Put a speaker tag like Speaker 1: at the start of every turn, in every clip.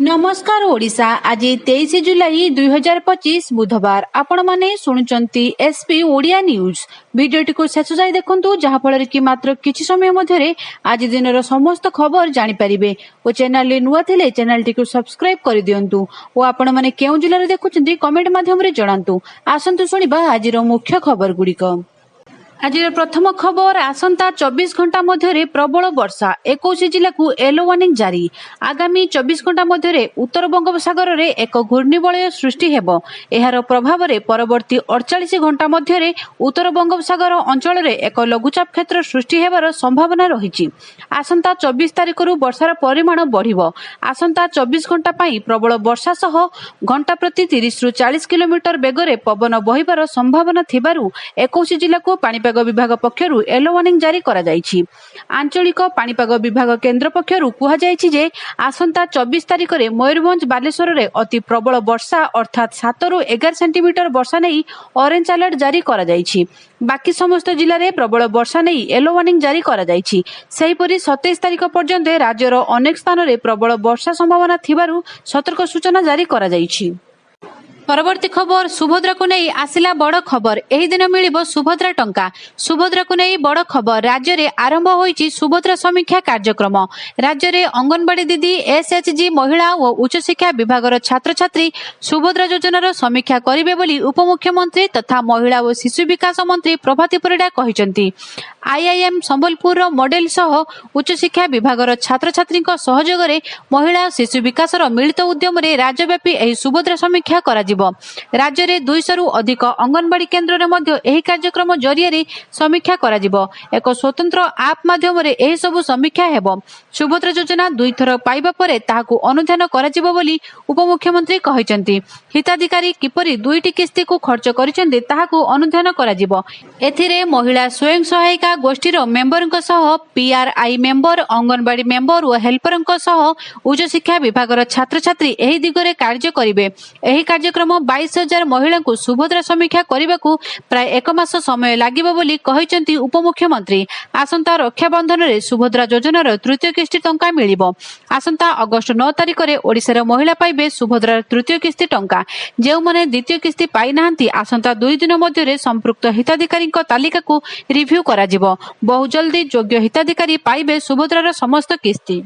Speaker 1: नमस्कार ओडिशा आज 23 जुलाई 2025 बुधवार आपण माने सुनुचंती एसपी ओडिया न्यूज भिडियोटी को शेष जाई देखंतु जहा फଳରେ कि मात्र किछि समय मध्यरे आज दिनर समस्त खबर जानि परिबे ओ चैनल ले नुवा थिले चैनल टी को सब्सक्राइब करि दियंतु ओ आपण माने केउ जिल्ला रे देखुचंती कमेंट माध्यम रे जणांतु आसंतु सुनिबा आजिर मुख्य खबर गुडिक। आज प्रथम खबर आसंता 24 घंटा मध्य प्रबल वर्षा 21 जिला को येलो वार्निंग जारी। आगामी 24 घंटा मध्य उत्तर बंगोपसागर रे एक घूर्णिबलय सृष्टि हेबो। एहार प्रभाव रे परवर्ती 48 घंटा मध्य उत्तर बंगोपसागर अंचल रे एक लघुचाप क्षेत्र सृष्टि हेबार संभावना रहिछि। आसंता 24 तारिख रु वर्षार परिमाण बढ़िबो। आसंता 24 घंटा पई प्रबल वर्षा सह घंटा प्रति 30 रु 40 किलोमीटर बेगरे पवन बहिबार संभावना थिबारु 21 जिला को पाणीपाग विभाग पक्षरु येलो वार्निंग जारी करा जायछि। आंचलिक पाणीपाग विभाग केंद्र पक्षरु कुहा जायछि जे आसंता 24 तारिख रे मयूरभंज बालेश्वर रे अति प्रबल वर्षा अर्थात 7 रु 11 सेंटीमीटर वर्षा नै ऑरेंज अलर्ट जारी करा जायछि। बाकी समस्त जिल्ला रे प्रबल वर्षा नै येलो वार्निंग जारी करा जायछि। सेहिपरि 27 तारिख पर्यंत राज्यर अनेक स्थान रे प्रबल वर्षा संभावना थिबारु सतर्क सूचना जारी करा जायछि। परवर्ती खबर सुभद्रा को नहीं आसिला बड़ खबर एही दिन मिलिबो सुभद्रा टंका। सुभद्रा को नहीं बड़ खबर राज्य रे आरंभ होईची सुभद्रा समीक्षा कार्यक्रम। राज्य रे अंगनवाड़ी दीदी एसएचजी महिला और उच्च शिक्षा विभाग छात्र छात्री सुभद्रा योजनार समीक्षा करिवे बोली उपमुख्यमंत्री तथा महिला और शिशु विकास मंत्री प्रभाती परिडा कहिसंती। आईआईएम संबलपुर मॉडेल सह उच्च शिक्षा विभाग छात्र छात्री सहयोग रे महिला और शिशु विकास मिलित उद्यम रे राज्यव्यापी एही सुभद्रा समीक्षा करा राज्य रे 200 रु अधिक अंगनवाड़ी केन्द्र रे मध्य एही कार्यक्रम जरिया रे समीक्षा करा जिवो। एक स्वतंत्र आप माध्यम रे एही सब समीक्षा हेबो। सुभद्रा योजना 2 थर पाइबा परे ताहाकु अनुध्यान करा जिवो बोली उपमुख्यमंत्री कहिसंती। हिताधिकारी किपरि 2टी किस्ती को खर्च करिसंती ताहाकु अनुध्यान करा जिवो। एथिरे महिला स्वयं सहायिका गोष्ठीर मेंबरଙ୍କ सह पीआरआई मेंबर अंगनवाड़ी मेंबर और हेल्परଙ୍କ सह उच्च शिक्षा विभाग छात्र छात्री एही दिगरे कार्य करिवे। एही कार्यक्रम 22,000 महिला को सुभद्रा समीक्षा करने को प्राय 1 मास समय लागिबो बोली कहिसंती उपमुख्यमंत्री। आसंता रक्षाबंधन रे सुभद्रा योजनार तृतीय किस्ती टंका मिलिबो। आसंता अगस्त 9 तारिख रे ओडिशार महिला पाइबे सुभद्रार तृतीय किस्ती टंका। जेउ माने द्वितीय किस्ती पाइ नाहंती आसंता 2 दिन मध्य संपृक्त हिताधिकारी तालिका को रिव्यू करा जिवो। बहु जल्दी योग्य हिताधिकारी पाइबे सुभद्रार समस्त किस्ती।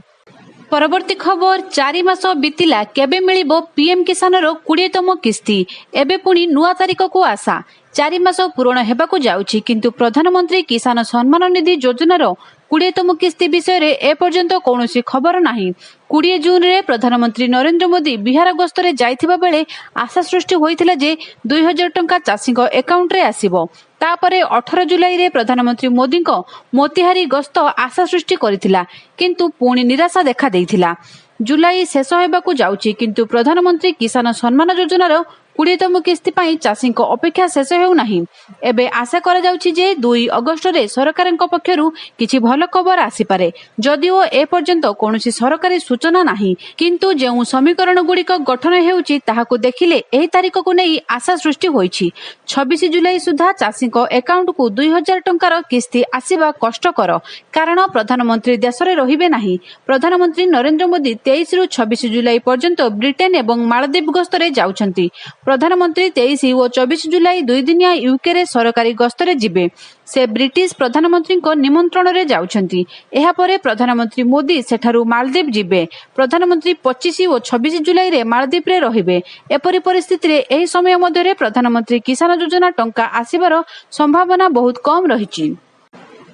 Speaker 1: परवर्ती खबर 4 मास बीतिला केबे मिलिबो पीएम किसान रो 20तम किस्ती। एबे पुणी नुआ तारिख को आशा 4 मास पूर्ण हेबाकु जाउछि किंतु प्रधानमंत्री किसान सम्मान निधि योजनार 20तम किस्ती विषय रे ए पर्यंत कौनसी खबर नाही। 20 जून रे प्रधानमंत्री नरेंद्र मोदी बिहार गस्त रे जाइथिबा बेले आशा सृष्टि होइथिला जे 2000 टंका चाषी अकाउंट रे आसीबो। तापरे 18 जुलाई रे प्रधानमंत्री मोदी को मोतिहारी गस्त आशा सृष्टि करिथिला किंतु पुणी निराशा देखा देइथिला। जुलाई शेष हेबाकु जाउछि किंतु प्रधानमंत्री किसान सम्मान योजनार 20तम किस्ती पाई चाषी अपेक्षा शेष हेउ नाही। एबे आशा करा जाउछि जे 2 अगस्त रे सरकारक पक्षरु किछि भल खबर आसी पारे। जदिओ ए पर्यंत कोनोसी सरकारी सूचना नाही किंतु जेउ समीकरण गुडिक गठन हेउछि ताहाकु देखिले एही तारिख को नै आशा सृष्टि होइछि। 26 जुलाई सुधा चाषी अकाउंट को 2000 टंकार किस्ती आसीबा कष्टकर कारण प्रधानमंत्री देश रे रहिबे नाही। प्रधानमंत्री नरेंद्र मोदी 23 रु 26 जुलाई पर्यंत ब्रिटेन एवं मालदीव गस्त रे जाउछंती। प्रधानमंत्री 23 और 24 जुलाई 2 दिनिया यूके रे सरकारी गस्त रे जिबे। से ब्रिटिश प्रधानमंत्री को निमंत्रण रे जाउछंती। एहा परे प्रधानमंत्री मोदी सेठारु मालदीव जिबे। प्रधानमंत्री 25 और 26 जुलाई रे मालदीव रे रहिबे। एपरि परिस्थिति रे एही समय मध्ये रे प्रधानमंत्री किसान योजना टंका आसीबार संभावना बहुत कम रहिछि।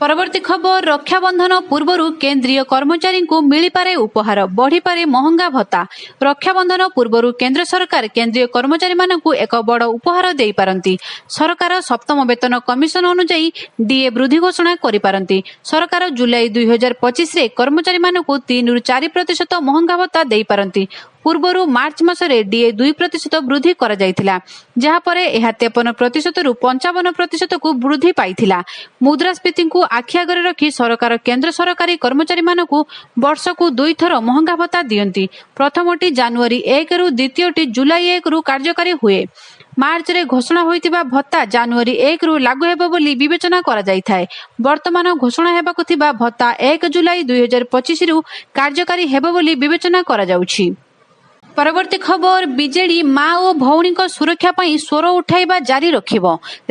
Speaker 1: परवर्ती खबर रक्षाबंधन पूर्व केंद्रीय कर्मचारी को मिली पारे उपहार बढ़ी पारे महंगा भत्ता। रक्षाबंधन पूर्व केंद्र सरकार केंद्रीय कर्मचारी मानकु एक बड़ उपहार दे पारंती। सरकार सप्तम वेतन कमिशन अनुसार डीए वृद्धि घोषणा करि पारंती। सरकार जुलाई 2025 रे कर्मचारी मानकु 3 रु 4% महंगा भत्ता दे पारंती। पूर्व मार्च मासरे डीए 2% वृद्धि करा जायतिला जहा परे एहा 53% रु 55% को वृद्धि पाइथिला। मुद्रास्फीति को आखि आगरे रखी सरकार केंद्र सरकारी कर्मचारी मानकु वर्ष को 2 थर महंगा भत्ता दियंती। प्रथमटी जनवरी 1 रु द्वितीयटी जुलाई 1 रु कार्यकारी हुए। ମାର୍ଚ୍ଚରେ ଘୋଷଣା ହୋଇଥିବା ଭତ୍ତା ଜାନୁଆରୀ 1ରୁ ଲାଗୁ ହେବ ବୋଲି ବିବେଚନା କରାଯାଇଥାଏ। ବର୍ତ୍ତମାନ ଘୋଷଣା ହେବାକୁ ଥିବା ଭତ୍ତା 1 ଜୁଲାଇ 2025ରୁ କାର୍ଯ୍ୟକାରୀ ହେବ ବୋଲି ବିବେଚନା କରାଯାଉଛି। ପରବର୍ତ୍ତୀ ଖବର, ବିଜେଡି ମା ଓ ଭଉଣୀଙ୍କ ସୁରକ୍ଷା ପାଇଁ ସ୍ୱର ଉଠାଇବା ଜାରି ରଖିବ।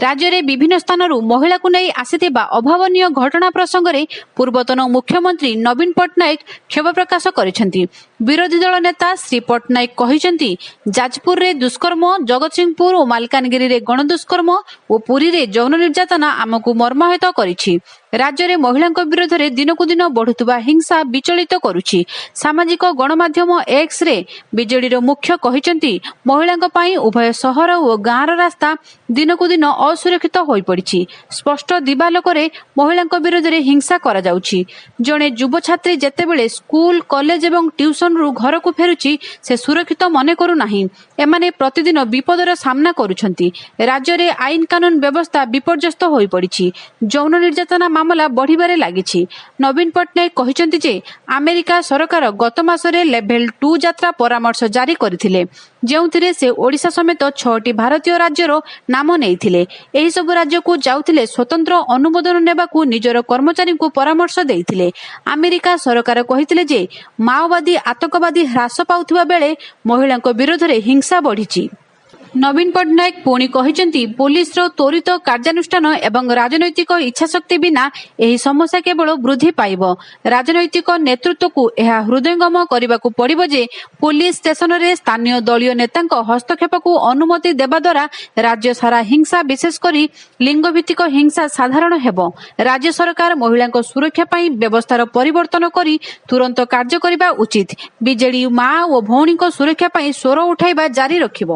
Speaker 1: ରାଜ୍ୟରେ ବିଭିନ୍ନ ସ୍ଥାନରୁ ମହିଳାକୁ ନେଇ ଆସିଥିବା ଅଭାବନୀୟ ଘଟଣା ପ୍ରସଙ୍ଗରେ ପୂର୍ବତନ ମୁଖ୍ୟମନ୍ତ୍ରୀ ନବୀନ ପଟ୍ଟନାୟକ କ୍ଷୋଭ ପ୍ରକାଶ କରିଛନ୍ତି। ବିରୋଧୀ ଦଳ ନେତା ଶ୍ରୀ ପଟ୍ଟନାୟକ କହିଛନ୍ତି, ଯାଜପୁରରେ ଦୁଷ୍କର୍ମ, ଜଗତସିଂହପୁର ଓ ମାଲକାନଗିରିରେ ଗଣଦୁଷ୍କର୍ମ ଓ ପୁରୀରେ ଯୌନ ନିର୍ଯାତନା ଆମକୁ ମର୍ମାହତ କରିଛି। ରାଜ୍ୟରେ ମହିଳାଙ୍କ ବିରୋଧରେ ଦିନକୁ ଦିନ ବଢୁଥିବା ହିଂସା ବିଚଳିତ କରୁଛି। ସାମାଜିକ ଗଣମାଧ୍ୟମ ଏକ୍ସରେ ବିଜେଡିର ମୁଖ୍ୟ କହିଛନ୍ତି, ମହିଳାଙ୍କ ପାଇଁ ଉଭୟ ସହର ଓ ଗାଁର ରାସ୍ତା ଦିନକୁ ଦିନ ଅସୁରକ୍ଷିତ ହୋଇପଡ଼ିଛି। ସ୍ପଷ୍ଟ ଦିବାଲୋକରେ ମହିଳାଙ୍କ ବିରୋଧରେ ହିଂସା କରାଯାଉଛି। ଜଣେ ଯୁବ ଛାତ୍ରୀ ଯେତେବେଳେ ସ୍କୁଲ, କଲେଜ ଏବଂ ଟ୍ୟୁସନରୁ ଘରକୁ ଫେରୁଛି, ସେ ସୁରକ୍ଷିତ ମନେ କରୁନାହିଁ। ଏମାନେ ପ୍ରତିଦିନ ବିପଦର ସାମ୍ନା କରୁଛନ୍ତି। ରାଜ୍ୟରେ ଆଇନ କାନୁନ ବ୍ୟବସ୍ଥା ବିପର୍ଯ୍ୟସ୍ତ ହୋଇପଡ଼ିଛି। ଯୌନ ନିର୍ଯାତନା ମାମଲା ବଢ଼ିବାରେ ଲାଗିଛି। ନବୀନ ପଟ୍ଟନାୟକ କହିଛନ୍ତି ଯେ, ଆମେରିକା ସରକାର ଗତ ମାସରେ ଲେଭେଲ 2 ଯାତ୍ରା ପରାମର୍ଶ ଜାରି କରିଥିଲେ, ଯେଉଁଥିରେ ସେ ଓଡ଼ିଶା ସମେତ 6ଟି ଭାରତୀୟ ରାଜ୍ୟର ନାମ ନେଇଥିଲେ। ଏହିସବୁ ରାଜ୍ୟକୁ ଯାଉଥିଲେ ସ୍ୱତନ୍ତ୍ର ଅନୁମୋଦନ ନେବାକୁ ନିଜର କର୍ମଚାରୀଙ୍କୁ ପରାମର୍ଶ ଦେଇଥିଲେ। ଆମେରିକା ସରକାର କହିଥିଲେ ଯେ, ମାଓବାଦୀ ଆତଙ୍କବାଦୀ ହ୍ରାସ ପାଉଥିବା ବେଳେ ମହିଳାଙ୍କ ବିରୋଧରେ ହିଂସା ବଢ଼ିଛି। ନବୀନ ପଟ୍ଟନାୟକ ପୁଣି କହିଛନ୍ତି, ପୋଲିସର ତ୍ୱରିତ କାର୍ଯ୍ୟାନୁଷ୍ଠାନ ଏବଂ ରାଜନୈତିକ ଇଚ୍ଛାଶକ୍ତି ବିନା ଏହି ସମସ୍ୟା କେବଳ ବୃଦ୍ଧି ପାଇବ। ରାଜନୈତିକ ନେତୃତ୍ୱକୁ ଏହା ହୃଦୟଙ୍ଗମ କରିବାକୁ ପଡ଼ିବ ଯେ, ପୋଲିସ ଷ୍ଟେସନରେ ସ୍ଥାନୀୟ ଦଳୀୟ ନେତାଙ୍କ ହସ୍ତକ୍ଷେପକୁ ଅନୁମତି ଦେବା ଦ୍ୱାରା ରାଜ୍ୟ ସାରା ହିଂସା, ବିଶେଷ କରି ଲିଙ୍ଗଭିତ୍ତିକ ହିଂସା ସାଧାରଣ ହେବ। ରାଜ୍ୟ ସରକାର ମହିଳାଙ୍କ ସୁରକ୍ଷା ପାଇଁ ବ୍ୟବସ୍ଥାର ପରିବର୍ତ୍ତନ କରି ତୁରନ୍ତ କାର୍ଯ୍ୟ କରିବା ଉଚିତ। ବିଜେଡି ମା ଓ ଭଉଣୀଙ୍କ ସୁରକ୍ଷା ପାଇଁ ସ୍ୱର ଉଠାଇବା ଜାରି ରଖିବ।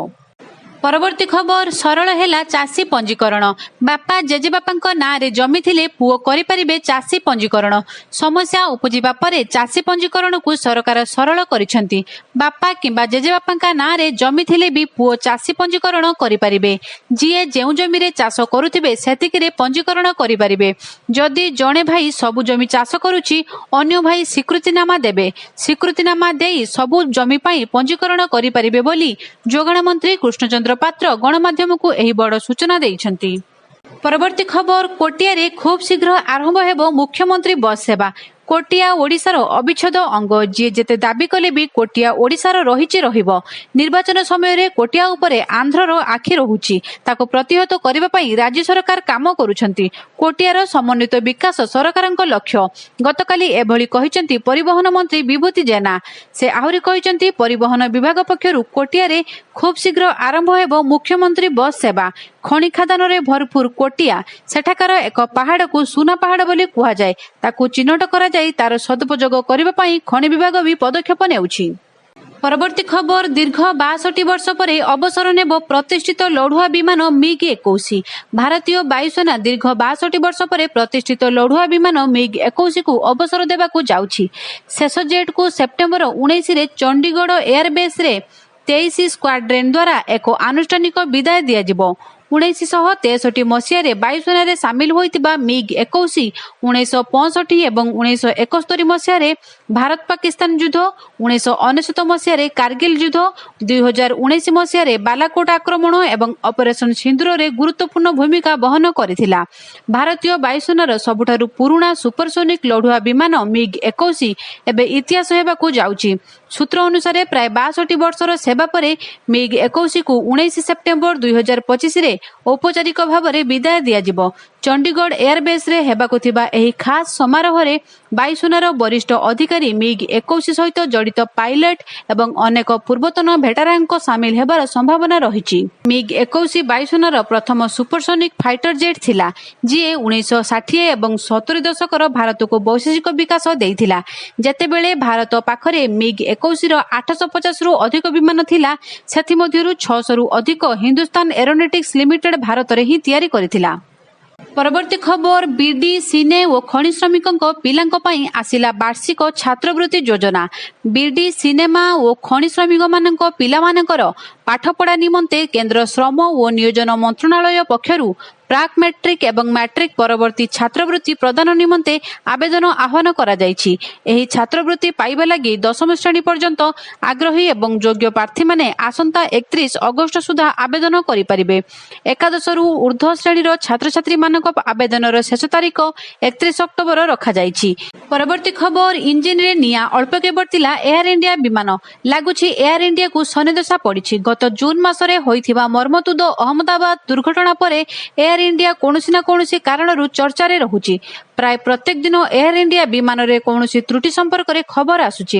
Speaker 1: ପରବର୍ତ୍ତୀ ଖବର, ସରଳ ହେଲା ଚାଷୀ ପଞ୍ଜୀକରଣ। ବାପା ଜେଜେବାପାଙ୍କ ନାଁରେ ଜମି ଥିଲେ ପୁଅ କରିପାରିବେ ଚାଷୀ ପଞ୍ଜୀକରଣ। ସମସ୍ୟା ଉପୁଜିବା ପରେ ଚାଷୀ ପଞ୍ଜୀକରଣକୁ ସରକାର ସରଳ କରିଛନ୍ତି। ବାପା କିମ୍ବା ଜେଜେବାପାଙ୍କ ନାଁରେ ଜମି ଥିଲେ ବି ପୁଅ ଚାଷୀ ପଞ୍ଜୀକରଣ କରିପାରିବେ। ଯିଏ ଯେଉଁ ଜମିରେ ଚାଷ କରୁଥିବେ ସେତିକିରେ ପଞ୍ଜୀକରଣ କରିପାରିବେ। ଯଦି ଜଣେ ଭାଇ ସବୁ ଜମି ଚାଷ କରୁଛି, ଅନ୍ୟ ଭାଇ ସ୍ୱୀକୃତିନାମା ଦେବେ। ସ୍ୱୀକୃତିନାମା ଦେଇ ସବୁ ଜମି ପାଇଁ ପଞ୍ଜୀକରଣ କରିପାରିବେ ବୋଲି ଯୋଗାଣ ମନ୍ତ୍ରୀ କୃଷ୍ଣଚନ୍ଦ୍ର ପାତ୍ର ଗଣମାଧ୍ୟମକୁ ଏହି ବଡ଼ ସୂଚନା ଦେଇଛନ୍ତି। ପରବର୍ତ୍ତୀ ଖବର, କୋଟିଆରେ ଖୁବ୍ ଶୀଘ୍ର ଆରମ୍ଭ ହେବ ମୁଖ୍ୟମନ୍ତ୍ରୀ ବସ୍ ସେବା। କୋଟିଆ ଓଡ଼ିଶାର ଅବିଚ୍ଛେଦ ଅଙ୍ଗ। ଯିଏ ଯେତେ ଦାବି କଲେ ବି କୋଟିଆ ଓଡ଼ିଶାର ରହିବ। ନିର୍ବାଚନ ସମୟରେ କୋଟିଆ ଉପରେ ଆନ୍ଧ୍ରର ଆଖି ରହୁଛି। ତାକୁ ପ୍ରତିହତ କରିବା ପାଇଁ ରାଜ୍ୟ ସରକାର କାମ କରୁଛନ୍ତି। କୋଟିଆର ସମନ୍ୱିତ ବିକାଶ ସରକାରଙ୍କ ଲକ୍ଷ୍ୟ। ଗତକାଲି ଏଭଳି କହିଛନ୍ତି ପରିବହନ ମନ୍ତ୍ରୀ ବିଭୂତି ଜେନା। ସେ ଆହୁରି କହିଛନ୍ତି, ପରିବହନ ବିଭାଗ ପକ୍ଷରୁ କୋଟିଆରେ ଖୁବ୍ ଶୀଘ୍ର ଆରମ୍ଭ ହେବ ମୁଖ୍ୟମନ୍ତ୍ରୀ ବସ୍ ସେବା। ଖଣି ଖାଦାନରେ ଭରପୁର କୋଟିଆ। ସେଠାକାର ଏକ ପାହାଡ଼କୁ ସୁନା ପାହାଡ଼ ବୋଲି କୁହାଯାଏ। ତାକୁ ଚିହ୍ନଟ କରାଯାଇ ତାର ସଦୁପଯୋଗ କରିବା ପାଇଁ ଖଣି ବିଭାଗ ବି ପଦକ୍ଷେପ ନେଉଛି। ପରବର୍ତ୍ତୀ ଖବର, ଦୀର୍ଘ 62 ବର୍ଷ ପରେ ଅବସର ନେବ ପ୍ରତିଷ୍ଠିତ ଲଢୁଆ ବିମାନ MiG-21। ଭାରତୀୟ ବାୟୁସେନା ଦୀର୍ଘ 62 ବର୍ଷ ପରେ ପ୍ରତିଷ୍ଠିତ ଲଢୁଆ ବିମାନ MiG-21କୁ ଅବସର ଦେବାକୁ ଯାଉଛି। ଶେଷ ଜେଟ୍କୁ ସେପ୍ଟେମ୍ବର 19ରେ ଚଣ୍ଡିଗଡ଼ ଏୟାରବେସ୍ରେ 23 ସ୍କ୍ୱାଡ୍ରେନ୍ ଦ୍ୱାରା ଏକ ଆନୁଷ୍ଠାନିକ ବିଦାୟ ଦିଆଯିବ। 1963 ମସିହାରେ ବାୟୁସେନାରେ ସାମିଲ ହୋଇଥିବା MiG-21 1965 ଏବଂ 1971 ମସିହାରେ ଭାରତ ପାକିସ୍ତାନ ଯୁଦ୍ଧ, 1999 ମସିହାରେ କାରଗିଲ ଯୁଦ୍ଧ, 2019 ମସିହାରେ ବାଲାକୋଟ ଆକ୍ରମଣ ଏବଂ ଅପରେସନ ସିନ୍ଦୁରରେ ଗୁରୁତ୍ୱପୂର୍ଣ୍ଣ ଭୂମିକା ବହନ କରିଥିଲା। ଭାରତୀୟ ବାୟୁସେନାର ସବୁଠାରୁ ପୁରୁଣା ସୁପରସୋନିକ ଲଢୁଆ ବିମାନ MiG-21 ଏବେ ଇତିହାସ ହେବାକୁ ଯାଉଛି। ସୂତ୍ର ଅନୁସାରେ ପ୍ରାୟ 62 ବର୍ଷର ସେବା ପରେ MiG-21କୁ 19 ସେପ୍ଟେମ୍ବର 2025ରେ ଔପଚାରିକ ଭାବରେ ବିଦାୟ ଦିଆଯିବ। ଚଣ୍ଡିଗଡ଼ ଏୟାରବେସ୍ରେ ହେବାକୁ ଥିବା ଏହି ଖାସ୍ ସମାରୋହରେ ବାୟୁସେନାର ବରିଷ୍ଠ ଅଧିକାରୀ, MiG-21 ସହିତ ଜଡ଼ିତ ପାଇଲଟ ଏବଂ ଅନେକ ପୂର୍ବତନ ଭେଟରାନଙ୍କ ସାମିଲ ହେବାର ସମ୍ଭାବନା ରହିଛି। MiG-21 ବାୟୁସେନାର ପ୍ରଥମ ସୁପରସୋନିକ ଫାଇଟର ଜେଟ୍ ଥିଲା, ଯିଏ 1960 ଏବଂ 70 ଦଶକର ଭାରତକୁ ବୈଷୟିକ ବିକାଶ ଦେଇଥିଲା। ଯେତେବେଳେ ଭାରତ ପାଖରେ MiG-21ର 850ରୁ ଅଧିକ ବିମାନ ଥିଲା, ସେଥିମଧ୍ୟରୁ 600ରୁ ଅଧିକ ହିନ୍ଦୁସ୍ତାନ ଏରୋନଟିକ୍ସ ଲିମିଟେଡ୍ ଭାରତରେ ହିଁ ତିଆରି କରିଥିଲା। ପରବର୍ତ୍ତୀ ଖବର, ବିଡି, ସିନେ ଓ ଖଣି ଶ୍ରମିକଙ୍କ ପିଲାଙ୍କ ପାଇଁ ଆସିଲା ବାର୍ଷିକ ଛାତ୍ରବୃତ୍ତି ଯୋଜନା। ବିଡି, ସିନେମା ଓ ଖଣି ଶ୍ରମିକମାନଙ୍କ ପିଲାମାନଙ୍କର ପାଠପଢ଼ା ନିମନ୍ତେ କେନ୍ଦ୍ର ଶ୍ରମ ଓ ନିୟୋଜନ ମନ୍ତ୍ରଣାଳୟ ପକ୍ଷରୁ ପ୍ରାକ୍ ମ୍ୟାଟ୍ରିକ୍ ଏବଂ ମ୍ୟାଟ୍ରିକ୍ ପରବର୍ତ୍ତୀ ଛାତ୍ରବୃତ୍ତି ପ୍ରଦାନ ନିମନ୍ତେ ଆବେଦନ ଆହ୍ୱାନ କରାଯାଇଛି। ଏହି ଛାତ୍ରବୃତ୍ତି ପାଇବା ଲାଗି 10ମ ଶ୍ରେଣୀ ପର୍ଯ୍ୟନ୍ତ ଆଗ୍ରହୀ ଏବଂ ଯୋଗ୍ୟ ପ୍ରାର୍ଥୀମାନେ ଆସନ୍ତା 31 ଅଗଷ୍ଟ ସୁଦ୍ଧା ଆବେଦନ କରିପାରିବେ। ଏକାଦଶରୁ ଉର୍ଦ୍ଧ୍ୱ ଶ୍ରେଣୀର ଛାତ୍ରଛାତ୍ରୀମାନଙ୍କ ଆବେଦନର ଶେଷ ତାରିଖ 31 ଅକ୍ଟୋବର ରଖାଯାଇଛି। ପରବର୍ତ୍ତୀ ଖବର, ଇଞ୍ଜିନରେ ନିଆଁ ଅଳ୍ପକେ ବର୍ତ୍ତିଲା ଏୟାର ଇଣ୍ଡିଆ ବିମାନ। ଲାଗୁଛି ଏୟାର ଇଣ୍ଡିଆକୁ ଶନିଦଶା ପଡ଼ିଛି। ଗତ ଜୁନ୍ ମାସରେ ହୋଇଥିବା ମର୍ମନ୍ତୁଦ ଅହମ୍ମଦାବାଦ ଦୁର୍ଘଟଣା ପରେ ଏୟାର ଇଣ୍ଡିଆ କୌଣସି ନା କୌଣସି କାରଣରୁ ଚର୍ଚ୍ଚାରେ ରହୁଛି। ପ୍ରାୟ ପ୍ରତ୍ୟେକ ଦିନ ଏୟାର ଇଣ୍ଡିଆ ବିମାନରେ କୌଣସି ତ୍ରୁଟି ସମ୍ପର୍କରେ ଖବର ଆସୁଛି।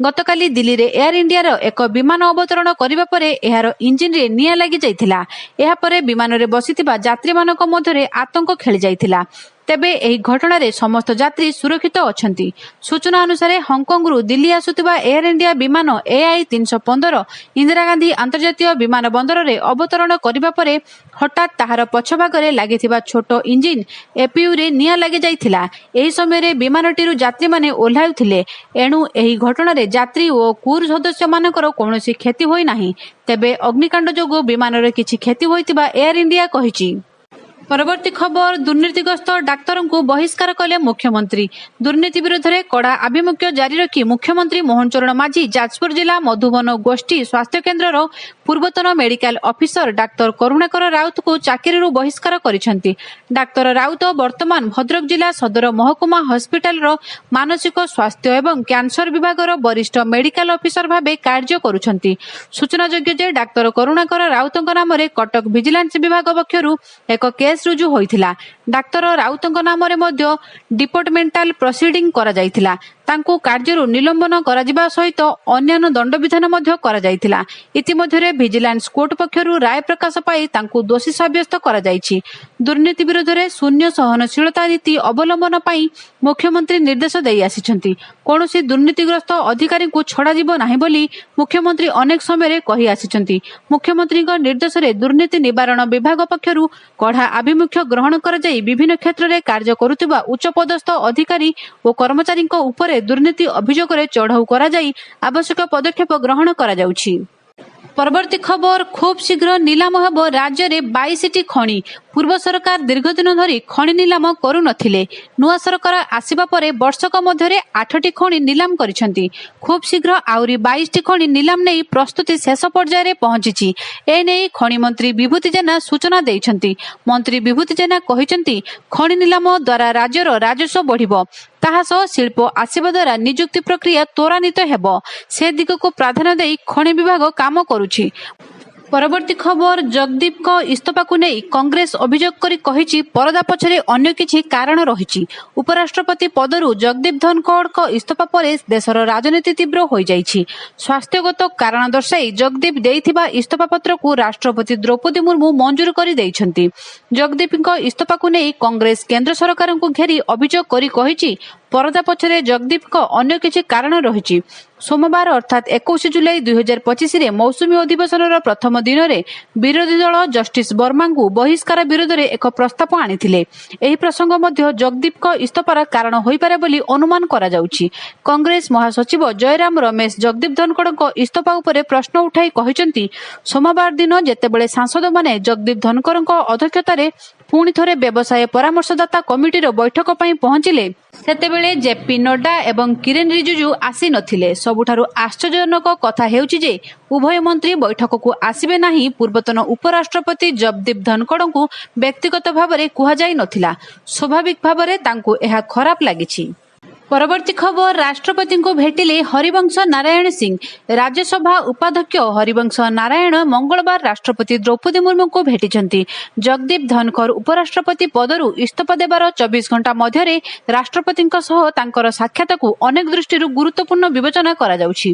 Speaker 1: ଗତକାଲି ଦିଲ୍ଲୀରେ ଏୟାର ଇଣ୍ଡିଆର ଏକ ବିମାନ ଅବତରଣ କରିବା ପରେ ଏହାର ଇଞ୍ଜିନରେ ନିଆଁ ଲାଗିଯାଇଥିଲା। ଏହାପରେ ବିମାନରେ ବସିଥିବା ଯାତ୍ରୀମାନଙ୍କ ମଧ୍ୟରେ ଆତଙ୍କ ଖେଳିଯାଇଥିଲା। ତେବେ ଏହି ଘଟଣାରେ ସମସ୍ତ ଯାତ୍ରୀ ସୁରକ୍ଷିତ ଅଛନ୍ତି। ସୂଚନା ଅନୁସାରେ ହଂକଂରୁ ଦିଲ୍ଲୀ ଆସୁଥିବା ଏୟାର ଇଣ୍ଡିଆ ବିମାନ AI-315 ଇନ୍ଦିରା ଗାନ୍ଧୀ ଆନ୍ତର୍ଜାତୀୟ ବିମାନ ବନ୍ଦରରେ ଅବତରଣ କରିବା ପରେ ହଠାତ୍ ତାହାର ପଛଭାଗରେ ଲାଗିଥିବା ଛୋଟ ଇଞ୍ଜିନ APUରେ ନିଆଁ ଲାଗିଯାଇଥିଲା। ଏହି ସମୟରେ ବିମାନଟିରୁ ଯାତ୍ରୀମାନେ ଓହ୍ଲାଉଥିଲେ। ଏଣୁ ଏହି ଘଟଣାରେ ଯାତ୍ରୀ ଓ କ୍ରୁ ସଦସ୍ୟମାନଙ୍କର କୌଣସି କ୍ଷତି ହୋଇନାହିଁ। ତେବେ ଅଗ୍ନିକାଣ୍ଡ ଯୋଗୁଁ ବିମାନର କିଛି କ୍ଷତି ହୋଇଥିବା ଏୟାର ଇଣ୍ଡିଆ କହିଛି। ପରବର୍ତ୍ତୀ ଖବର, ଦୁର୍ନୀତିଗ୍ରସ୍ତ ଡାକ୍ତରଙ୍କୁ ବହିଷ୍କାର କଲେ ମୁଖ୍ୟମନ୍ତ୍ରୀ। ଦୁର୍ନୀତି ବିରୋଧରେ କଡ଼ା ଆଭିମୁଖ୍ୟ ଜାରି ରଖି ମୁଖ୍ୟମନ୍ତ୍ରୀ ମୋହନ ଚରଣ ମାଝୀ ଯାଜପୁର ଜିଲ୍ଲା ମଧୁବନ ଗୋଷ୍ଠୀ ସ୍ୱାସ୍ଥ୍ୟକେନ୍ଦ୍ରର ପୂର୍ବତନ ମେଡିକାଲ ଅଫିସର ଡାକ୍ତର କରୁଣାକର ରାଉତଙ୍କୁ ଚାକିରିରୁ ବହିଷ୍କାର କରିଛନ୍ତି। ଡାକ୍ତର ରାଉତ ବର୍ତ୍ତମାନ ଭଦ୍ରକ ଜିଲ୍ଲା ସଦର ମହକୁମା ହସ୍ପିଟାଲର ମାନସିକ ସ୍ୱାସ୍ଥ୍ୟ ଏବଂ କ୍ୟାନ୍ସର ବିଭାଗର ବରିଷ୍ଠ ମେଡିକାଲ ଅଫିସର ଭାବେ କାର୍ଯ୍ୟ କରୁଛନ୍ତି। ସୂଚନାଯୋଗ୍ୟ ଯେ ଡାକ୍ତର କରୁଣାକର ରାଉତଙ୍କ ନାମରେ କଟକ ଭିଜିଲାନ୍ସ ବିଭାଗ ପକ୍ଷରୁ ଏକ କେସ୍ ରୁଜୁ ହୋଇଥିଲା। ଡାକ୍ତର ରାଉତଙ୍କ ନାମରେ ମଧ୍ୟ ଡିପାର୍ଟମେଣ୍ଟାଲ ପ୍ରସିଡିଂ କରାଯାଇଥିଲା। ତାଙ୍କୁ କାର୍ଯ୍ୟରୁ ନିଲମ୍ବନ କରାଯିବା ସହିତ ଅନ୍ୟାନ୍ୟ ଦଣ୍ଡବିଧାନ ମଧ୍ୟ କରାଯାଇଥିଲା। ଇତିମଧ୍ୟରେ ଭିଜିଲାନ୍ସ କୋର୍ଟ ପକ୍ଷରୁ ରାୟ ପ୍ରକାଶ ପାଇ ତାଙ୍କୁ ଦୋଷୀ ସାବ୍ୟସ୍ତ କରାଯାଇଛି। ଦୁର୍ନୀତି ବିରୋଧରେ ଶୂନ୍ୟ ସହନଶୀଳତା ନୀତି ଅବଲମ୍ବନ ପାଇଁ ମୁଖ୍ୟମନ୍ତ୍ରୀ ନିର୍ଦ୍ଦେଶ ଦେଇ ଆସିଛନ୍ତି। କୌଣସି ଦୁର୍ନୀତିଗ୍ରସ୍ତ ଅଧିକାରୀଙ୍କୁ ଛଡ଼ାଯିବ ନାହିଁ ବୋଲି ମୁଖ୍ୟମନ୍ତ୍ରୀ ଅନେକ ସମୟରେ କହି ଆସିଛନ୍ତି। ମୁଖ୍ୟମନ୍ତ୍ରୀଙ୍କ ନିର୍ଦ୍ଦେଶରେ ଦୁର୍ନୀତି ନିବାରଣ ବିଭାଗ ପକ୍ଷରୁ କଡ଼ା ଆଭିମୁଖ୍ୟ ଗ୍ରହଣ କରାଯାଇ ବିଭିନ୍ନ କ୍ଷେତ୍ରରେ କାର୍ଯ୍ୟ କରୁଥିବା ଉଚ୍ଚପଦସ୍ଥ ଅଧିକାରୀ ଓ କର୍ମଚାରୀଙ୍କ ଉପରେ ଦୁର୍ନୀତି ଅଭିଯୋଗରେ ଚଢ଼ଉ କରାଯାଇ ଆବଶ୍ୟକ ପଦକ୍ଷେପ ଗ୍ରହଣ କରାଯାଉଛି। ପରବର୍ତ୍ତୀ ଖବର, ଖୁବ୍ ଶୀଘ୍ର ନିଲାମ ହେବ ରାଜ୍ୟରେ 22ଟି ଖଣି। ପୂର୍ବ ସରକାର ଦୀର୍ଘଦିନ ଧରି ଖଣି ନିଲାମ କରୁନଥିଲେ। ନୂଆ ସରକାର ଆସିବା ପରେ ବର୍ଷକ ମଧ୍ୟରେ 8ଟି ଖଣି ନିଲାମ କରିଛନ୍ତି। ଖୁବ୍ ଶୀଘ୍ର ଆହୁରି 22ଟି ଖଣି ନିଲାମ ନେଇ ପ୍ରସ୍ତୁତି ଶେଷ ପର୍ଯ୍ୟାୟରେ ପହଞ୍ଚିଛି। ଏନେଇ ଖଣି ମନ୍ତ୍ରୀ ବିଭୂତି ଜେନା ସୂଚନା ଦେଇଛନ୍ତି। ମନ୍ତ୍ରୀ ବିଭୂତି ଜେନା କହିଛନ୍ତି, ଖଣି ନିଲାମ ଦ୍ୱାରା ରାଜ୍ୟର ରାଜସ୍ୱ ବଢ଼ିବ। ତାହା ସହ ଶିଳ୍ପ ଆସିବା ଦ୍ୱାରା ନିଯୁକ୍ତି ପ୍ରକ୍ରିୟା ତ୍ୱରାନ୍ୱିତ ହେବ। ସେ ଦିଗକୁ ପ୍ରାଧାନ୍ୟ ଦେଇ ଖଣି ବିଭାଗ କାମ କରୁଛି। ପରବର୍ତ୍ତୀ ଖବର, ଜଗଦୀପଙ୍କ ଇସ୍ତଫାକୁ ନେଇ କଂଗ୍ରେସ ଅଭିଯୋଗ କରି କହିଛି ପରଦା ପଛରେ ଅନ୍ୟ କିଛି କାରଣ ରହିଛି। ଉପରାଷ୍ଟ୍ରପତି ପଦରୁ ଜଗଦୀପ ଧନଖଡ଼ଙ୍କ ଇସ୍ତଫା ପରେ ଦେଶର ରାଜନୀତି ତୀବ୍ର ହୋଇଯାଇଛି। ସ୍ୱାସ୍ଥ୍ୟଗତ କାରଣ ଦର୍ଶାଇ ଜଗଦୀପ ଦେଇଥିବା ଇସ୍ତଫା ପତ୍ରକୁ ରାଷ୍ଟ୍ରପତି ଦ୍ରୌପଦୀ ମୁର୍ମୁ ମଞ୍ଜୁର କରିଦେଇଛନ୍ତି। ଜଗଦୀପଙ୍କ ଇସ୍ତଫାକୁ ନେଇ କଂଗ୍ରେସ କେନ୍ଦ୍ର ସରକାରଙ୍କୁ ଘେରି ଅଭିଯୋଗ କରି କହିଛି ପରଦା ପଛରେ ଜଗଦୀପଙ୍କ ଅନ୍ୟ କିଛି କାରଣ ରହିଛି। ସୋମବାର ଅର୍ଥାତ୍ 21 ଜୁଲାଇ 2025ରେ ମୌସୁମୀ ଅଧିବେଶନର ପ୍ରଥମ ଦିନରେ ବିରୋଧୀ ଦଳ ଜଷ୍ଟିସ ବର୍ମାଙ୍କୁ ବହିଷ୍କାର ବିରୋଧରେ ଏକ ପ୍ରସ୍ତାବ ଆଣିଥିଲେ। ଏହି ପ୍ରସଙ୍ଗ ମଧ୍ୟ ଜଗଦୀପଙ୍କ ଇସ୍ତଫାର କାରଣ ହୋଇପାରେ ବୋଲି ଅନୁମାନ କରାଯାଉଛି। କଂଗ୍ରେସ ମହାସଚିବ ଜୟରାମ ରମେଶ ଜଗଦୀପ ଧନଖଡ଼ଙ୍କ ଇସ୍ତଫା ଉପରେ ପ୍ରଶ୍ନ ଉଠାଇ କହିଛନ୍ତି, ସୋମବାର ଦିନ ଯେତେବେଳେ ସାଂସଦମାନେ ଜଗଦୀପ ଧନଖଡ଼ଙ୍କ ଅଧ୍ୟକ୍ଷତାରେ ପୁଣି ଥରେ ବ୍ୟବସାୟ ପରାମର୍ଶଦାତା କମିଟିର ବୈଠକ ପାଇଁ ପହଞ୍ଚିଲେ, ସେତେବେଳେ ଜେପି ନଡ୍ଡା ଏବଂ କିରେନ୍ ରିଜିଜୁ ଆସିନଥିଲେ। ସବୁଠାରୁ ଆଶ୍ଚର୍ଯ୍ୟଜନକ କଥା ହେଉଛି ଯେ ଉଭୟ ମନ୍ତ୍ରୀ ବୈଠକକୁ ଆସିବେ ନାହିଁ। ପୂର୍ବତନ ଉପରାଷ୍ଟ୍ରପତି ଜଗଦୀପ ଧନଖଡ଼ଙ୍କୁ ବ୍ୟକ୍ତିଗତ ଭାବରେ କୁହାଯାଇନଥିଲା। ସ୍ୱାଭାବିକ ଭାବରେ ତାଙ୍କୁ ଏହା ଖରାପ ଲାଗିଛି। ପରବର୍ତ୍ତୀ ଖବର, ରାଷ୍ଟ୍ରପତିଙ୍କୁ ଭେଟିଲେ ହରିବଂଶ ନାରାୟଣ ସିଂ। ରାଜ୍ୟସଭା ଉପାଧ୍ୟକ୍ଷ ହରିବଂଶ ନାରାୟଣ ମଙ୍ଗଳବାର ରାଷ୍ଟ୍ରପତି ଦ୍ରୌପଦୀ ମୁର୍ମୁଙ୍କୁ ଭେଟିଛନ୍ତି। ଜଗଦୀପ ଧନଖଡ଼ ଉପରାଷ୍ଟ୍ରପତି ପଦରୁ ଇସ୍ତଫା ଦେବାର 24 ଘଣ୍ଟା ମଧ୍ୟରେ ରାଷ୍ଟ୍ରପତିଙ୍କ ସହ ତାଙ୍କର ସାକ୍ଷାତକୁ ଅନେକ ଦୃଷ୍ଟିରୁ ଗୁରୁତ୍ୱପୂର୍ଣ୍ଣ ବିବେଚନା କରାଯାଉଛି।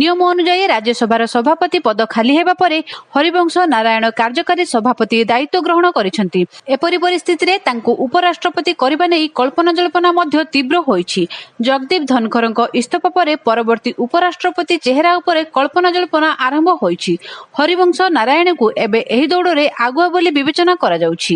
Speaker 1: ନିୟମ ଅନୁଯାୟୀ ରାଜ୍ୟସଭାର ସଭାପତି ପଦ ଖାଲି ହେବା ପରେ ହରିବଂଶ ନାରାୟଣ କାର୍ଯ୍ୟକାରୀ ସଭାପତି ଦାୟିତ୍ୱ ଗ୍ରହଣ କରିଛନ୍ତି। ଏପରି ପରିସ୍ଥିତିରେ ତାଙ୍କୁ ଉପରାଷ୍ଟ୍ରପତି କରିବା ନେଇ କଳ୍ପନାଜଳ୍ପନା ମଧ୍ୟ ତୀବ୍ର ହୋଇଛି। ଜଗଦୀପ ଧନଖଡ଼ଙ୍କ ଇସ୍ତଫା ପରେ ପରବର୍ତ୍ତୀ ଉପରାଷ୍ଟ୍ରପତି ଚେହେରା ଉପରେ କଳ୍ପନାଜଳ୍ପନା ଆରମ୍ଭ ହୋଇଛି। ହରିବଂଶ ନାରାୟଣଙ୍କୁ ଏବେ ଏହି ଦୌଡ଼ରେ ଆଗୁଆ ବୋଲି ବିବେଚନା କରାଯାଉଛି।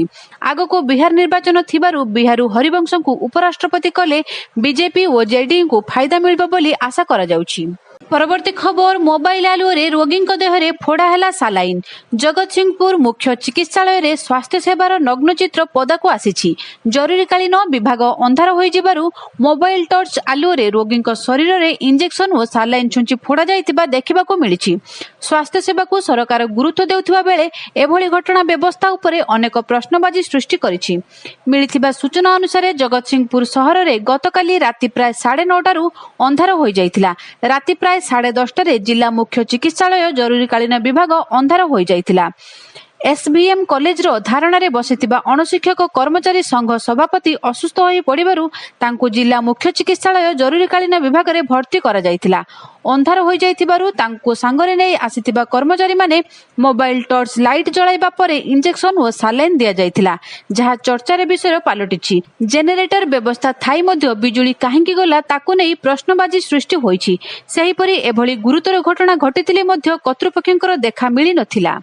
Speaker 1: ଆଗକୁ ବିହାର ନିର୍ବାଚନ ଥିବାରୁ ବିହାରରୁ ହରିବଂଶଙ୍କୁ ଉପରାଷ୍ଟ୍ରପତି କଲେ ବିଜେପି ଓ ଜେଡିୟୁଙ୍କୁ ଫାଇଦା ମିଳିବ ବୋଲି ଆଶା କରାଯାଉଛି। ପରବର୍ତ୍ତୀ ଖବର ମୋବାଇଲ ଆଲୁଅରେ ରୋଗୀଙ୍କ ଦେହରେ ଫୋଡ଼ା ହେଲା ସାଲାଇନ୍। ଜଗତସିଂହପୁର ମୁଖ୍ୟ ଚିକିତ୍ସାଳୟରେ ସ୍ୱାସ୍ଥ୍ୟ ସେବାର ନଗ୍ନ ଚିତ୍ର ପଦାକୁ ଆସିଛି। ଜରୁରୀକାଳୀନ ବିଭାଗ ଅନ୍ଧାର ହୋଇଯିବାରୁ ମୋବାଇଲ ଟର୍ଚ୍ଚ ଆଲୁଅରେ ରୋଗୀଙ୍କ ଶରୀରରେ ଇଞ୍ଜେକ୍ସନ ଓ ସାଲାଇନ୍ ଛୁଞ୍ଚି ଫୋଡ଼ା ଯାଇଥିବା ଦେଖିବାକୁ ମିଳିଛି। ସ୍ୱାସ୍ଥ୍ୟ ସେବାକୁ ସରକାର ଗୁରୁତ୍ୱ ଦେଉଥିବା ବେଳେ ଏଭଳି ଘଟଣା ବ୍ୟବସ୍ଥା ଉପରେ ଅନେକ ପ୍ରଶ୍ନବାଚୀ ସୃଷ୍ଟି କରିଛି। ମିଳିଥିବା ସୂଚନା ଅନୁସାରେ ଜଗତସିଂହପୁର ସହରରେ ଗତକାଲି ରାତି ପ୍ରାୟ 9:30ରୁ ଅନ୍ଧାର ହୋଇଯାଇଥିଲା। ରାତି ପ୍ରାୟ 10:30ରେ ଜିଲ୍ଲା ମୁଖ୍ୟ ଚିକିତ୍ସାଳୟ ଜରୁରୀକାଳୀନ ବିଭାଗ ଅନ୍ଧାର ହୋଇଯାଇଥିଲା। ଏସ୍ଭିଏମ୍ କଲେଜର ଧାରଣାରେ ବସିଥିବା ଅଣଶିକ୍ଷକ କର୍ମଚାରୀ ସଂଘ ସଭାପତି ଅସୁସ୍ଥ ହୋଇ ପଡ଼ିବାରୁ ତାଙ୍କୁ ଜିଲ୍ଲା ମୁଖ୍ୟ ଚିକିତ୍ସାଳୟ ଜରୁରୀକାଳୀନ ବିଭାଗରେ ଭର୍ତ୍ତି କରାଯାଇଥିଲା। ଅନ୍ଧାର ହୋଇଯାଇଥିବାରୁ ତାଙ୍କୁ ସାଙ୍ଗରେ ନେଇ ଆସିଥିବା କର୍ମଚାରୀମାନେ ମୋବାଇଲ ଟର୍ଚ୍ଚ ଲାଇଟ୍ ଜଳାଇବା ପରେ ଇଞ୍ଜେକ୍ସନ ଓ ସାଲାଇନ୍ ଦିଆଯାଇଥିଲା, ଯାହା ଚର୍ଚ୍ଚାର ବିଷୟ ପାଲଟିଛି। ଜେନେରେଟର ବ୍ୟବସ୍ଥା ଥାଇ ମଧ୍ୟ ବିଜୁଳି କାହିଁକି ଗଲା ତାକୁ ନେଇ ପ୍ରଶ୍ନବାଚୀ ସୃଷ୍ଟି ହୋଇଛି। ସେହିପରି ଏଭଳି ଗୁରୁତର ଘଟଣା ଘଟିଥିଲେ ମଧ୍ୟ କର୍ତ୍ତୃପକ୍ଷଙ୍କର ଦେଖା ମିଳିନଥିଲା।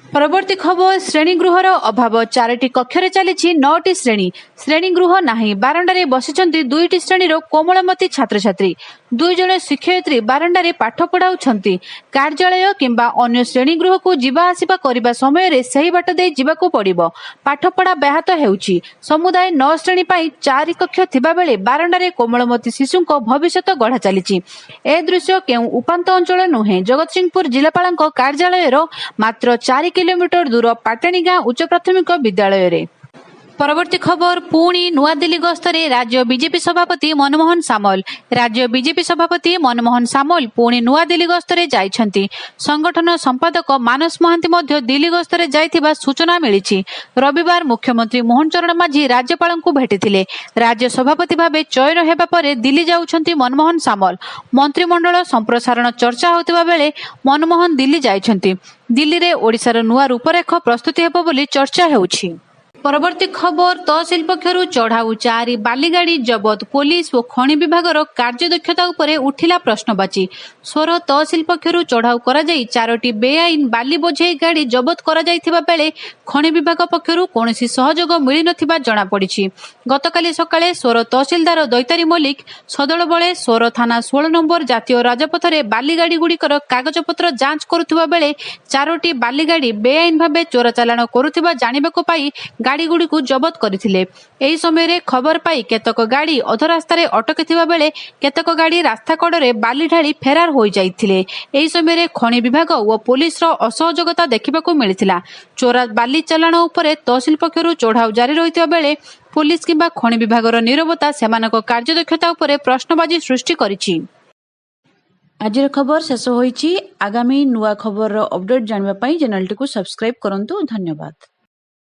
Speaker 1: ପରବର୍ତ୍ତୀ ଖବର ଶ୍ରେଣୀଗୃହର ଅଭାବ 4ଟି କକ୍ଷରେ ଚାଲିଛି 9ଟି ଶ୍ରେଣୀ। ଶ୍ରେଣୀଗୃହ ନାହିଁ, ବାରଣ୍ଡାରେ ବସିଛନ୍ତି 2ଟି ଶ୍ରେଣୀର କୋମଳମତି ଛାତ୍ରଛାତ୍ରୀ। 2 ଜଣ ଶିକ୍ଷୟିତ୍ରୀ ବାରଣ୍ଡାରେ ପାଠ ପଢ଼ାଉଛନ୍ତି। କାର୍ଯ୍ୟାଳୟ କିମ୍ବା ଅନ୍ୟ ଶ୍ରେଣୀଗୃହକୁ ଯିବା ଆସିବା କରିବା ସମୟରେ ସେହି ବାଟ ଦେଇ ଯିବାକୁ ପଡ଼ିବ। ପାଠପଢ଼ା ବ୍ୟାହତ ହେଉଛି। ସମୁଦାୟ 9 ଶ୍ରେଣୀ ପାଇଁ 4 କକ୍ଷ ଥିବାବେଳେ ବାରଣ୍ଡାରେ କୋମଳମତି ଶିଶୁଙ୍କ ଭବିଷ୍ୟତ ଗଢ଼ା ଚାଲିଛି। ଏ ଦୃଶ୍ୟ କେଉଁ ଉପାନ୍ତ ଅଞ୍ଚଳ ନୁହେଁ, ଜଗତସିଂହପୁର ଜିଲ୍ଲାପାଳଙ୍କ କାର୍ଯ୍ୟାଳୟର ମାତ୍ର 4 କିଲୋମିଟର ଦୂର ପାଟଣୀ ଗାଁ ଉଚ୍ଚ ପ୍ରାଥମିକ ବିଦ୍ୟାଳୟରେ। ପରବର୍ତ୍ତୀ ଖବର ପୁଣି ନୂଆଦିଲ୍ଲୀ ଗସ୍ତରେ ରାଜ୍ୟ ବିଜେପି ସଭାପତି ମନମୋହନ ସାମଲ। ରାଜ୍ୟ ବିଜେପି ସଭାପତି ମନମୋହନ ସାମଲ ପୁଣି ନୂଆଦିଲ୍ଲୀ ଗସ୍ତରେ ଯାଇଛନ୍ତି। ସଂଗଠନ ସମ୍ପାଦକ ମାନସ ମହାନ୍ତି ମଧ୍ୟ ଦିଲ୍ଲୀ ଗସ୍ତରେ ଯାଇଥିବା ସୂଚନା ମିଳିଛି। ରବିବାର ମୁଖ୍ୟମନ୍ତ୍ରୀ ମୋହନ ଚରଣ ମାଝୀ ରାଜ୍ୟପାଳଙ୍କୁ ଭେଟିଥିଲେ। ରାଜ୍ୟ ସଭାପତି ଭାବେ ଚୟନ ହେବା ପରେ ଦିଲ୍ଲୀ ଯାଉଛନ୍ତି ମନମୋହନ ସାମଲ। ମନ୍ତ୍ରିମଣ୍ଡଳ ସମ୍ପ୍ରସାରଣ ଚର୍ଚ୍ଚା ହେଉଥିବା ବେଳେ ମନମୋହନ ଦିଲ୍ଲୀ ଯାଇଛନ୍ତି। ଦିଲ୍ଲୀରେ ଓଡ଼ିଶାର ନୂଆ ରୂପରେଖ ପ୍ରସ୍ତୁତି ହେବ ବୋଲି ଚର୍ଚ୍ଚା ହେଉଛି। ପରବର୍ତ୍ତୀ ଖବର ତହସିଲ ପକ୍ଷରୁ ଚଢ଼ାଉ 4 ବାଲିଗାଡ଼ି ଜବତ। ପୋଲିସ ଓ ଖଣି ବିଭାଗର କାର୍ଯ୍ୟଦକ୍ଷତା ଉପରେ ଉଠିଲା ପ୍ରଶ୍ନବାଚୀ। ସୋର ତହସିଲ ପକ୍ଷରୁ ଚଢ଼ାଉ କରାଯାଇ 4ଟି ବେଆଇନ ବାଲି ବୋଝେଇ ଗାଡ଼ି ଜବତ କରାଯାଇଥିବା ବେଳେ ଖଣି ବିଭାଗ ପକ୍ଷରୁ କୌଣସି ସହଯୋଗ ମିଳିନଥିବା ଜଣାପଡ଼ିଛି। ଗତକାଲି ସକାଳେ ସୋର ତହସିଲଦାର ଦୈତାରୀ ମଲ୍ଲିକ ସଦଳବଳେ ସୋର ଥାନା 16 ନମ୍ବର ଜାତୀୟ ରାଜପଥରେ ବାଲିଗାଡ଼ିଗୁଡ଼ିକର କାଗଜପତ୍ର ଯାଞ୍ଚ କରୁଥିବା ବେଳେ 4ଟି ବାଲିଗାଡ଼ି ବେଆଇନ ଭାବେ ଚୋରାଚାଲାଣ କରୁଥିବା ଜାଣିବାକୁ ପାଇ ଗାଡ଼ିଗୁଡ଼ିକୁ ଜବତ କରିଥିଲେ। ଏହି ସମୟରେ ଖବର ପାଇ କେତେକ ଗାଡ଼ି ଅଧରାସ୍ତାରେ ଅଟକିଥିବା ବେଳେ କେତେକ ଗାଡ଼ି ରାସ୍ତା କଡ଼ରେ ବାଲି ଢାଳି ଫେରାର ହୋଇଯାଇଥିଲେ। ଏହି ସମୟରେ ଖଣି ବିଭାଗ ଓ ପୋଲିସର ଅସହଯୋଗତା ଦେଖିବାକୁ ମିଳିଥିଲା। ଚୋରା ବାଲି ଚାଲାଣ ଉପରେ ତହସିଲ ପକ୍ଷରୁ ଚଢ଼ାଉ ଜାରି ରହିଥିବା ବେଳେ ପୋଲିସ କିମ୍ବା ଖଣି ବିଭାଗର ନୀରବତା ସେମାନଙ୍କ କାର୍ଯ୍ୟଦକ୍ଷତା ଉପରେ ପ୍ରଶ୍ନବାଚୀ ସୃଷ୍ଟି କରିଛି। ଆଜିର ଖବର ଶେଷ ହୋଇଛି। ଆଗାମୀ ନୂଆ ଖବରର ଅପଡେଟ୍ ଜାଣିବା ପାଇଁ ଚ୍ୟାନେଲଟିକୁ ସବସ୍କ୍ରାଇବ କରନ୍ତୁ। ଧନ୍ୟବାଦ।